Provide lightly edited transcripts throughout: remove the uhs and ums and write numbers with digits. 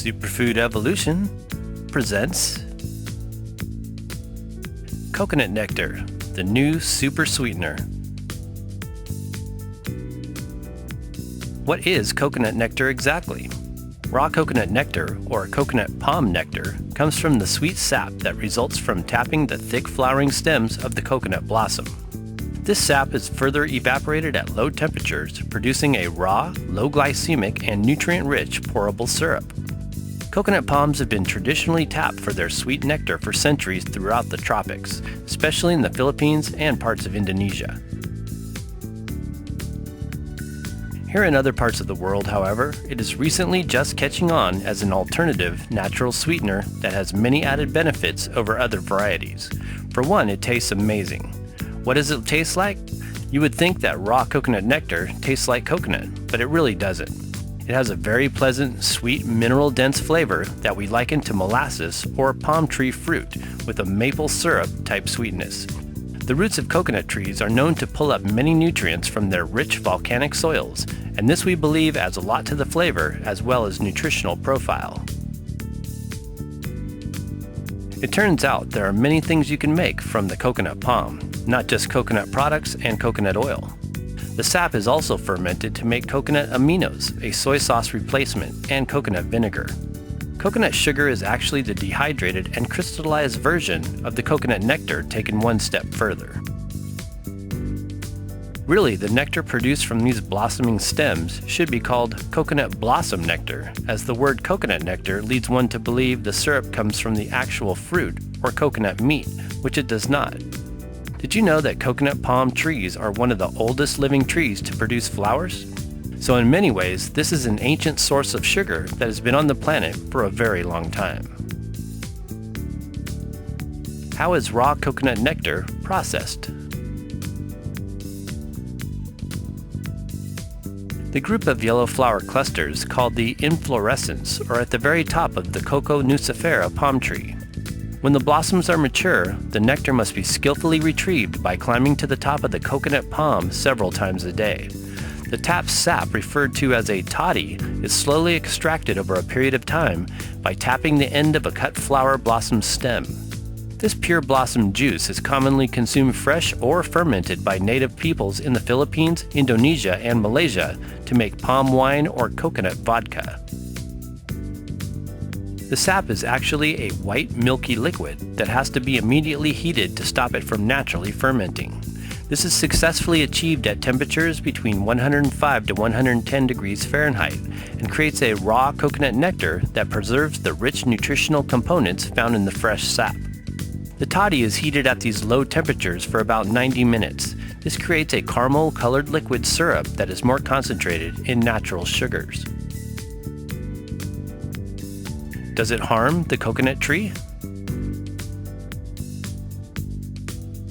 Superfood Evolution presents Coconut Nectar, the new super sweetener. What is coconut nectar exactly? Raw coconut nectar, or coconut palm nectar, comes from the sweet sap that results from tapping the thick flowering stems of the coconut blossom. This sap is further evaporated at low temperatures, producing a raw, low glycemic, and nutrient-rich pourable syrup. Coconut palms have been traditionally tapped for their sweet nectar for centuries throughout the tropics, especially in the Philippines and parts of Indonesia. Here in other parts of the world, however, it is recently just catching on as an alternative natural sweetener that has many added benefits over other varieties. For one, it tastes amazing. What does it taste like? You would think that raw coconut nectar tastes like coconut, but it really doesn't. It has a very pleasant, sweet, mineral-dense flavor that we liken to molasses or palm tree fruit with a maple syrup-type sweetness. The roots of coconut trees are known to pull up many nutrients from their rich volcanic soils, and this we believe adds a lot to the flavor as well as nutritional profile. It turns out there are many things you can make from the coconut palm, not just coconut products and coconut oil. The sap is also fermented to make coconut aminos, a soy sauce replacement, and coconut vinegar. Coconut sugar is actually the dehydrated and crystallized version of the coconut nectar taken one step further. Really, the nectar produced from these blossoming stems should be called coconut blossom nectar, as the word coconut nectar leads one to believe the syrup comes from the actual fruit or coconut meat, which it does not. Did you know that coconut palm trees are one of the oldest living trees to produce flowers? So in many ways, this is an ancient source of sugar that has been on the planet for a very long time. How is raw coconut nectar processed? The group of yellow flower clusters called the inflorescence are at the very top of the Coco nucifera palm tree. When the blossoms are mature, the nectar must be skillfully retrieved by climbing to the top of the coconut palm several times a day. The tapped sap, referred to as a toddy, is slowly extracted over a period of time by tapping the end of a cut flower blossom stem. This pure blossom juice is commonly consumed fresh or fermented by native peoples in the Philippines, Indonesia, and Malaysia to make palm wine or coconut vodka. The sap is actually a white, milky liquid that has to be immediately heated to stop it from naturally fermenting. This is successfully achieved at temperatures between 105 to 110 degrees Fahrenheit and creates a raw coconut nectar that preserves the rich nutritional components found in the fresh sap. The toddy is heated at these low temperatures for about 90 minutes. This creates a caramel-colored liquid syrup that is more concentrated in natural sugars. Does it harm the coconut tree?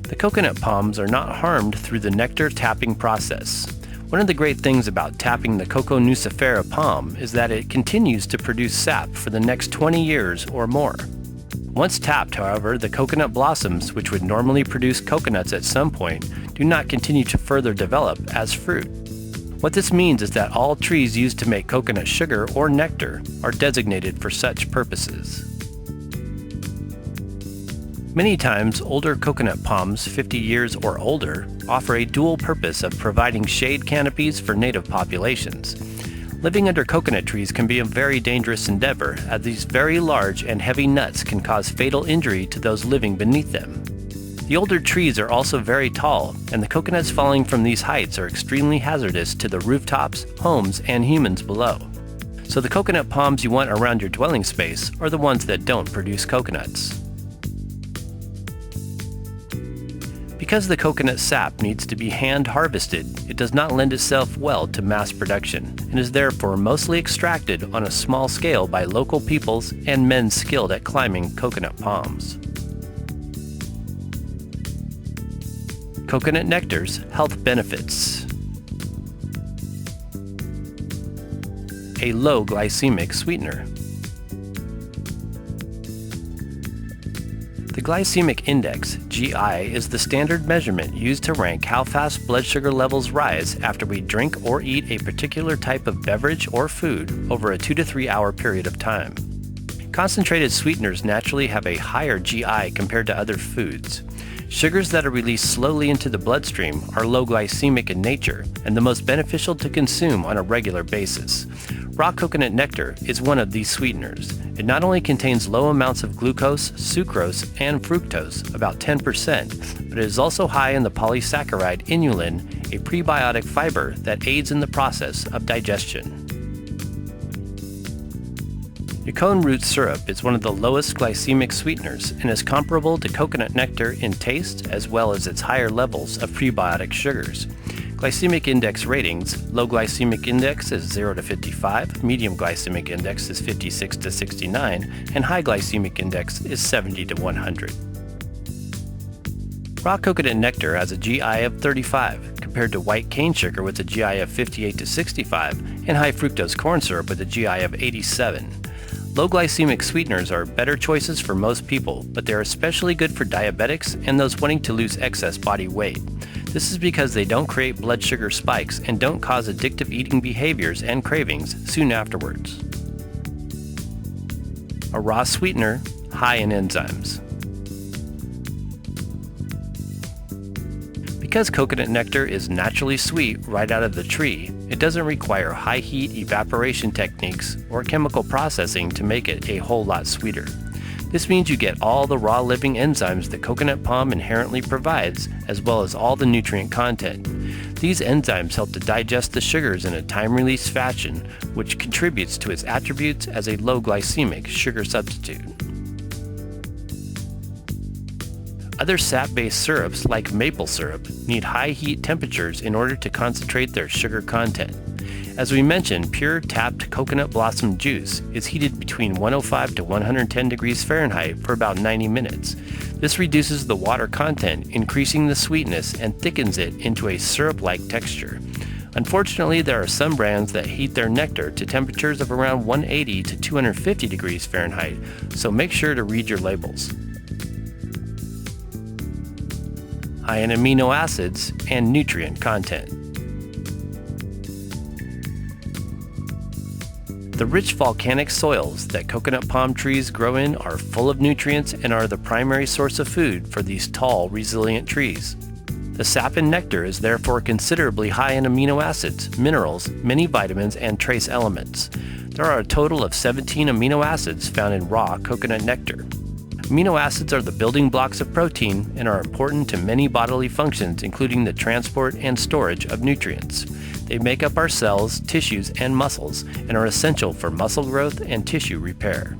The coconut palms are not harmed through the nectar tapping process. One of the great things about tapping the Coco nucifera palm is that it continues to produce sap for the next 20 years or more. Once tapped, however, the coconut blossoms, which would normally produce coconuts at some point, do not continue to further develop as fruit. What this means is that all trees used to make coconut sugar or nectar are designated for such purposes. Many times, older coconut palms, 50 years or older, offer a dual purpose of providing shade canopies for native populations. Living under coconut trees can be a very dangerous endeavor, as these very large and heavy nuts can cause fatal injury to those living beneath them. The older trees are also very tall, and the coconuts falling from these heights are extremely hazardous to the rooftops, homes, and humans below. So the coconut palms you want around your dwelling space are the ones that don't produce coconuts. Because the coconut sap needs to be hand-harvested, it does not lend itself well to mass production, and is therefore mostly extracted on a small scale by local peoples and men skilled at climbing coconut palms. Coconut nectar's health benefits. A low glycemic sweetener. The glycemic index, GI, is the standard measurement used to rank how fast blood sugar levels rise after we drink or eat a particular type of beverage or food over a 2 to 3 hour period of time. Concentrated sweeteners naturally have a higher GI compared to other foods. Sugars that are released slowly into the bloodstream are low glycemic in nature and the most beneficial to consume on a regular basis. Raw coconut nectar is one of these sweeteners. It not only contains low amounts of glucose, sucrose, and fructose, about 10%, but it is also high in the polysaccharide inulin, a prebiotic fiber that aids in the process of digestion. Yacon root syrup is one of the lowest glycemic sweeteners and is comparable to coconut nectar in taste as well as its higher levels of prebiotic sugars. Glycemic index ratings: low glycemic index is 0 to 55, medium glycemic index is 56 to 69, and high glycemic index is 70 to 100. Raw coconut nectar has a GI of 35, compared to white cane sugar with a GI of 58 to 65, and high fructose corn syrup with a GI of 87. Low glycemic sweeteners are better choices for most people, but they are especially good for diabetics and those wanting to lose excess body weight. This is because they don't create blood sugar spikes and don't cause addictive eating behaviors and cravings soon afterwards. A raw sweetener, high in enzymes. Because coconut nectar is naturally sweet right out of the tree, it doesn't require high heat evaporation techniques or chemical processing to make it a whole lot sweeter. This means you get all the raw living enzymes that coconut palm inherently provides, as well as all the nutrient content. These enzymes help to digest the sugars in a time-release fashion, which contributes to its attributes as a low glycemic sugar substitute. Other sap-based syrups, like maple syrup, need high heat temperatures in order to concentrate their sugar content. As we mentioned, pure tapped coconut blossom juice is heated between 105 to 110 degrees Fahrenheit for about 90 minutes. This reduces the water content, increasing the sweetness and thickens it into a syrup-like texture. Unfortunately, there are some brands that heat their nectar to temperatures of around 180 to 250 degrees Fahrenheit, so make sure to read your labels. High in amino acids and nutrient content. The rich volcanic soils that coconut palm trees grow in are full of nutrients and are the primary source of food for these tall, resilient trees. The sap in nectar is therefore considerably high in amino acids, minerals, many vitamins, and trace elements. There are a total of 17 amino acids found in raw coconut nectar. Amino acids are the building blocks of protein and are important to many bodily functions, including the transport and storage of nutrients. They make up our cells, tissues, and muscles, and are essential for muscle growth and tissue repair.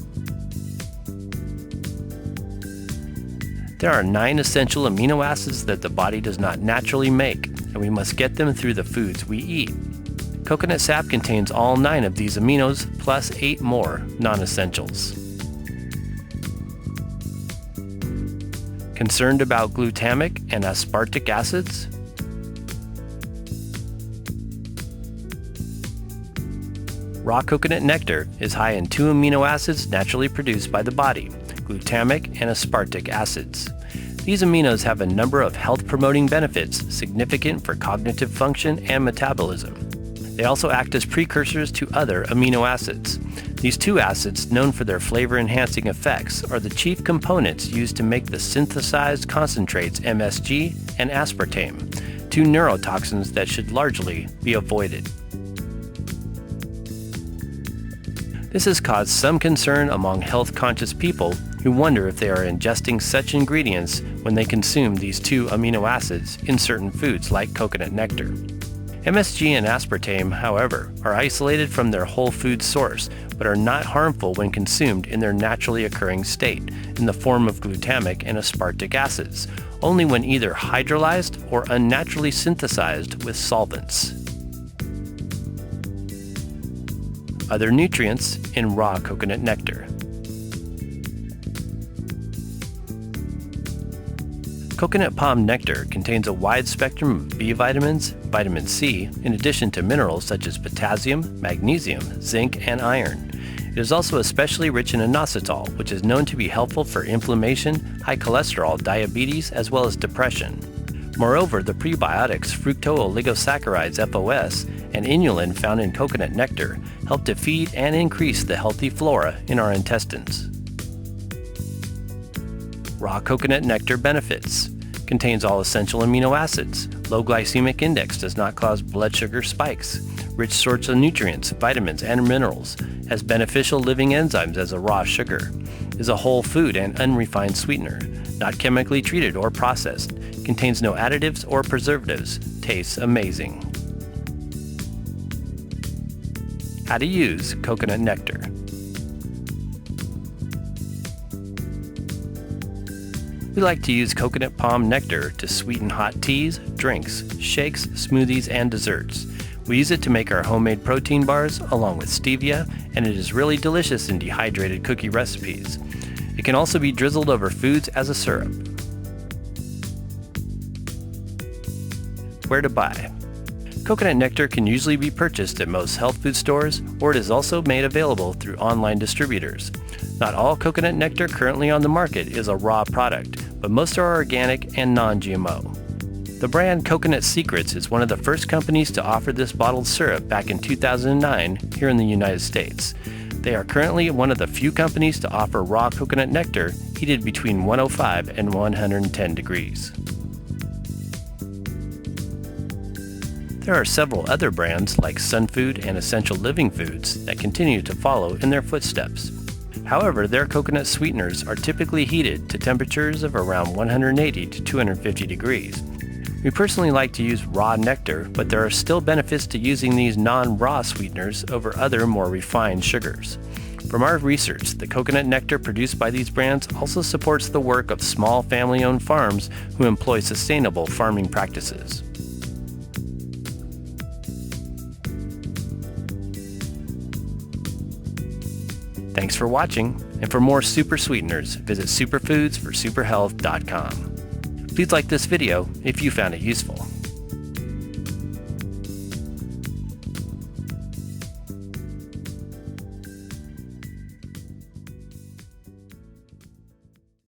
There are 9 essential amino acids that the body does not naturally make, and we must get them through the foods we eat. Coconut sap contains all 9 of these aminos, plus 8 more non-essentials. Concerned about glutamic and aspartic acids? Raw coconut nectar is high in 2 amino acids naturally produced by the body, glutamic and aspartic acids. These aminos have a number of health-promoting benefits significant for cognitive function and metabolism. They also act as precursors to other amino acids. These 2 acids, known for their flavor-enhancing effects, are the chief components used to make the synthesized concentrates MSG and aspartame, 2 neurotoxins that should largely be avoided. This has caused some concern among health-conscious people who wonder if they are ingesting such ingredients when they consume these 2 amino acids in certain foods like coconut nectar. MSG and aspartame, however, are isolated from their whole food source, but are not harmful when consumed in their naturally occurring state, in the form of glutamic and aspartic acids, only when either hydrolyzed or unnaturally synthesized with solvents. Other nutrients in raw coconut nectar. Coconut palm nectar contains a wide spectrum of B vitamins, vitamin C, in addition to minerals such as potassium, magnesium, zinc, and iron. It is also especially rich in inositol, which is known to be helpful for inflammation, high cholesterol, diabetes, as well as depression. Moreover, the prebiotics fructooligosaccharides FOS and inulin found in coconut nectar help to feed and increase the healthy flora in our intestines. Raw coconut nectar benefits. Contains all essential amino acids. Low glycemic index does not cause blood sugar spikes. Rich source of nutrients, vitamins, and minerals. Has beneficial living enzymes as a raw sugar. Is a whole food and unrefined sweetener. Not chemically treated or processed. Contains no additives or preservatives. Tastes amazing. How to use coconut nectar. We like to use coconut palm nectar to sweeten hot teas, drinks, shakes, smoothies, and desserts. We use it to make our homemade protein bars along with stevia, and it is really delicious in dehydrated cookie recipes. It can also be drizzled over foods as a syrup. Where to buy? Coconut nectar can usually be purchased at most health food stores, or it is also made available through online distributors. Not all coconut nectar currently on the market is a raw product, but most are organic and non-GMO. The brand Coconut Secrets is one of the first companies to offer this bottled syrup back in 2009 here in the United States. They are currently one of the few companies to offer raw coconut nectar heated between 105 and 110 degrees. There are several other brands like Sunfood and Essential Living Foods that continue to follow in their footsteps. However, their coconut sweeteners are typically heated to temperatures of around 180 to 250 degrees. We personally like to use raw nectar, but there are still benefits to using these non-raw sweeteners over other more refined sugars. From our research, the coconut nectar produced by these brands also supports the work of small family-owned farms who employ sustainable farming practices. Thanks for watching, and for more super sweeteners, visit superfoodsforsuperhealth.com. Please like this video if you found it useful.